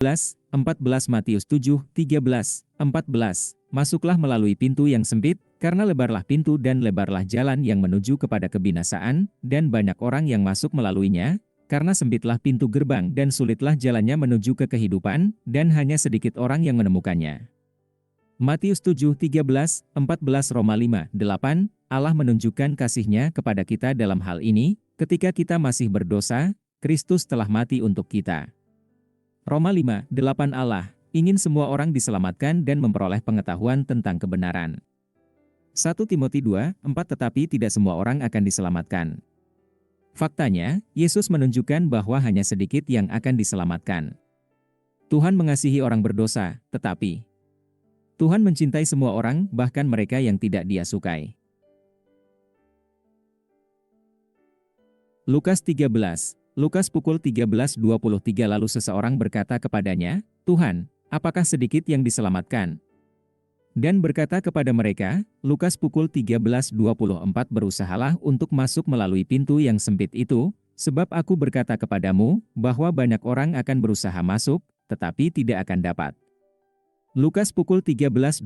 14 Matius 7, 13, 14. Masuklah melalui pintu yang sempit, karena lebarlah pintu dan lebarlah jalan yang menuju kepada kebinasaan, dan banyak orang yang masuk melaluinya, karena sempitlah pintu gerbang dan sulitlah jalannya menuju ke kehidupan, dan hanya sedikit orang yang menemukannya. Matius 7, 13, 14 Roma 5, 8. Allah menunjukkan kasih-Nya kepada kita dalam hal ini, ketika kita masih berdosa, Kristus telah mati untuk kita. Roma 5, 8 Allah ingin semua orang diselamatkan dan memperoleh pengetahuan tentang kebenaran. 1 Timothy 2, 4 Tetapi tidak semua orang akan diselamatkan. Faktanya, Yesus menunjukkan bahwa hanya sedikit yang akan diselamatkan. Tuhan mengasihi orang berdosa, tetapi Tuhan mencintai semua orang, bahkan mereka yang tidak Dia sukai. Lukas 13. Lukas pukul 13.23 Lalu seseorang berkata kepadanya, Tuhan, apakah sedikit yang diselamatkan? Dan berkata kepada mereka, Lukas pukul 13.24 Berusahalah untuk masuk melalui pintu yang sempit itu, sebab aku berkata kepadamu, bahwa banyak orang akan berusaha masuk, tetapi tidak akan dapat. Lukas pukul 13.25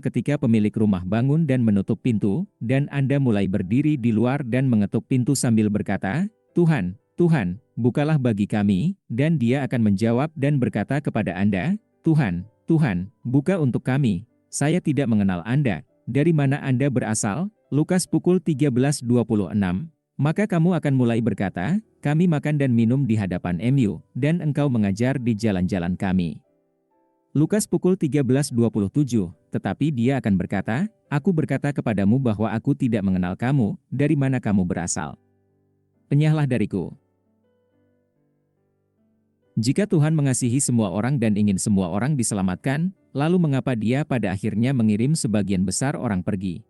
Ketika pemilik rumah bangun dan menutup pintu, dan Anda mulai berdiri di luar dan mengetuk pintu sambil berkata, Tuhan, Tuhan, bukalah bagi kami, dan Dia akan menjawab dan berkata kepada Anda, Tuhan, Tuhan, buka untuk kami, saya tidak mengenal Anda, dari mana Anda berasal? Lukas pukul 13.26. Maka kamu akan mulai berkata, kami makan dan minum di hadapan MU, dan engkau mengajar di jalan-jalan kami. Lukas pukul 13.27, tetapi Dia akan berkata, aku berkata kepadamu bahwa aku tidak mengenal kamu, dari mana kamu berasal. Enyahlah dariku. Jika Tuhan mengasihi semua orang dan ingin semua orang diselamatkan, lalu mengapa Dia pada akhirnya mengirim sebagian besar orang pergi?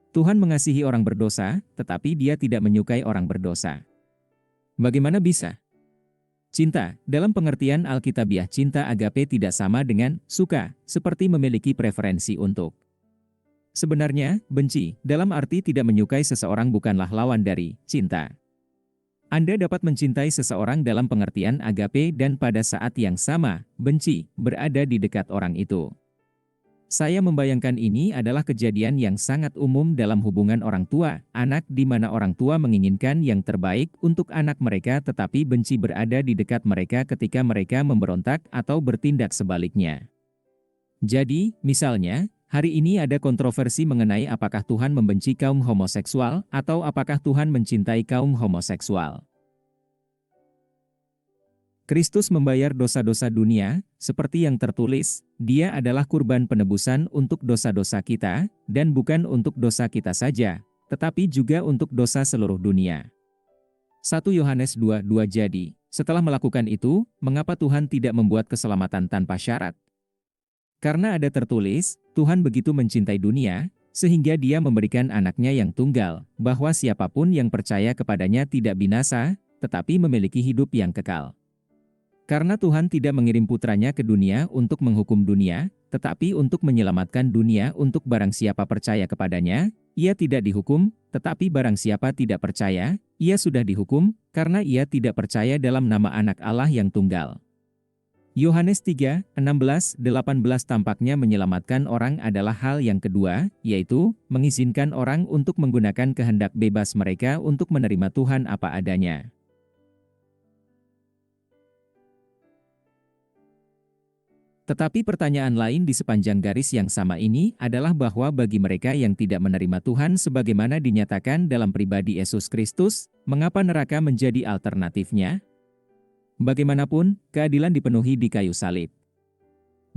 Tuhan mengasihi orang berdosa, tetapi Dia tidak menyukai orang berdosa. Bagaimana bisa? Cinta, dalam pengertian Alkitabiah cinta agape tidak sama dengan suka, seperti memiliki preferensi untuk. Sebenarnya, benci, dalam arti tidak menyukai seseorang bukanlah lawan dari cinta. Anda dapat mencintai seseorang dalam pengertian agape dan pada saat yang sama, benci, berada di dekat orang itu. Saya membayangkan ini adalah kejadian yang sangat umum dalam hubungan orang tua, anak di mana orang tua menginginkan yang terbaik untuk anak mereka tetapi benci berada di dekat mereka ketika mereka memberontak atau bertindak sebaliknya. Jadi, misalnya, hari ini ada kontroversi mengenai apakah Tuhan membenci kaum homoseksual atau apakah Tuhan mencintai kaum homoseksual. Kristus membayar dosa-dosa dunia, seperti yang tertulis, Dia adalah kurban penebusan untuk dosa-dosa kita, dan bukan untuk dosa kita saja, tetapi juga untuk dosa seluruh dunia. 1 Yohanes 2:2 Jadi, setelah melakukan itu, mengapa Tuhan tidak membuat keselamatan tanpa syarat? Karena ada tertulis, Tuhan begitu mencintai dunia, sehingga Dia memberikan anaknya yang tunggal, bahwa siapapun yang percaya kepadanya tidak binasa, tetapi memiliki hidup yang kekal. Karena Tuhan tidak mengirim putranya ke dunia untuk menghukum dunia, tetapi untuk menyelamatkan dunia untuk barang siapa percaya kepadanya, ia tidak dihukum, tetapi barang siapa tidak percaya, ia sudah dihukum, karena ia tidak percaya dalam nama anak Allah yang tunggal. Yohanes 3, 16-18 Tampaknya menyelamatkan orang adalah hal yang kedua, yaitu, mengizinkan orang untuk menggunakan kehendak bebas mereka untuk menerima Tuhan apa adanya. Tetapi pertanyaan lain di sepanjang garis yang sama ini adalah bahwa bagi mereka yang tidak menerima Tuhan sebagaimana dinyatakan dalam pribadi Yesus Kristus, mengapa neraka menjadi alternatifnya? Bagaimanapun, keadilan dipenuhi di kayu salib.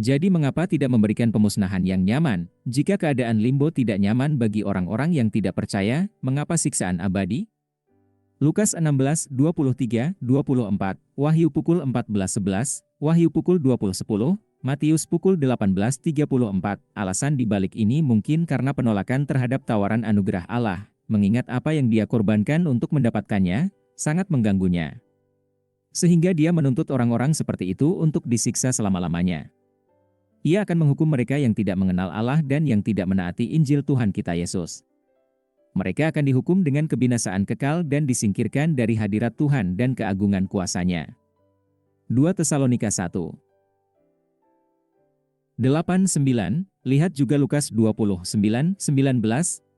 Jadi mengapa tidak memberikan pemusnahan yang nyaman? Jika keadaan limbo tidak nyaman bagi orang-orang yang tidak percaya, mengapa siksaan abadi? Lukas 16:23-24, Wahyu pukul 14:11, Wahyu pukul 20:10, Matius pukul 18.34, alasan dibalik ini mungkin karena penolakan terhadap tawaran anugerah Allah, mengingat apa yang Dia korbankan untuk mendapatkannya, sangat mengganggunya. Sehingga Dia menuntut orang-orang seperti itu untuk disiksa selama-lamanya. Ia akan menghukum mereka yang tidak mengenal Allah dan yang tidak menaati Injil Tuhan kita Yesus. Mereka akan dihukum dengan kebinasaan kekal dan disingkirkan dari hadirat Tuhan dan keagungan kuasa-Nya. 2 Tesalonika 1. 8-9, lihat juga Lukas 29-19,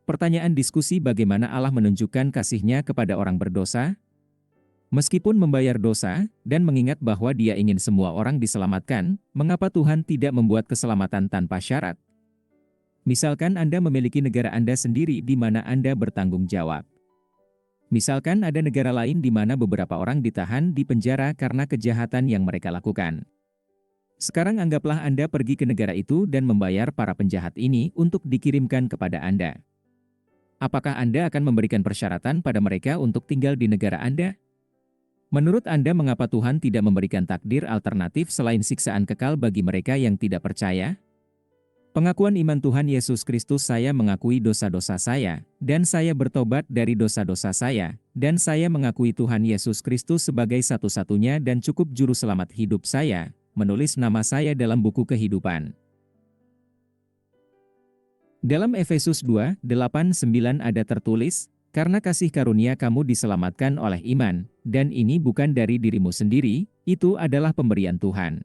pertanyaan diskusi bagaimana Allah menunjukkan kasih-Nya kepada orang berdosa. Meskipun membayar dosa, dan mengingat bahwa Dia ingin semua orang diselamatkan, mengapa Tuhan tidak membuat keselamatan tanpa syarat? Misalkan Anda memiliki negara Anda sendiri di mana Anda bertanggung jawab. Misalkan ada negara lain di mana beberapa orang ditahan di penjara karena kejahatan yang mereka lakukan. Sekarang anggaplah Anda pergi ke negara itu dan membayar para penjahat ini untuk dikirimkan kepada Anda. Apakah Anda akan memberikan persyaratan pada mereka untuk tinggal di negara Anda? Menurut Anda mengapa Tuhan tidak memberikan takdir alternatif selain siksaan kekal bagi mereka yang tidak percaya? Pengakuan iman Tuhan Yesus Kristus, saya mengakui dosa-dosa saya, dan saya bertobat dari dosa-dosa saya, dan saya mengakui Tuhan Yesus Kristus sebagai satu-satunya dan cukup juru selamat hidup saya, menulis nama saya dalam buku kehidupan. Dalam Efesus 2:8-9 ada tertulis, karena kasih karunia kamu diselamatkan oleh iman, dan ini bukan dari dirimu sendiri, itu adalah pemberian Tuhan.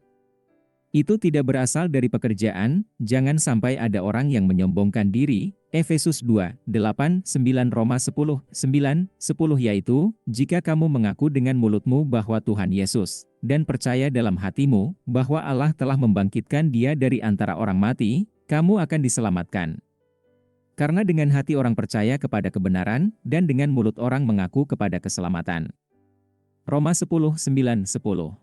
Itu tidak berasal dari pekerjaan, jangan sampai ada orang yang menyombongkan diri. Efesus 2:8-9, Roma 10:9-10, yaitu, jika kamu mengaku dengan mulutmu bahwa Tuhan Yesus, dan percaya dalam hatimu, bahwa Allah telah membangkitkan Dia dari antara orang mati, kamu akan diselamatkan. Karena dengan hati orang percaya kepada kebenaran, dan dengan mulut orang mengaku kepada keselamatan. Roma 10:9-10.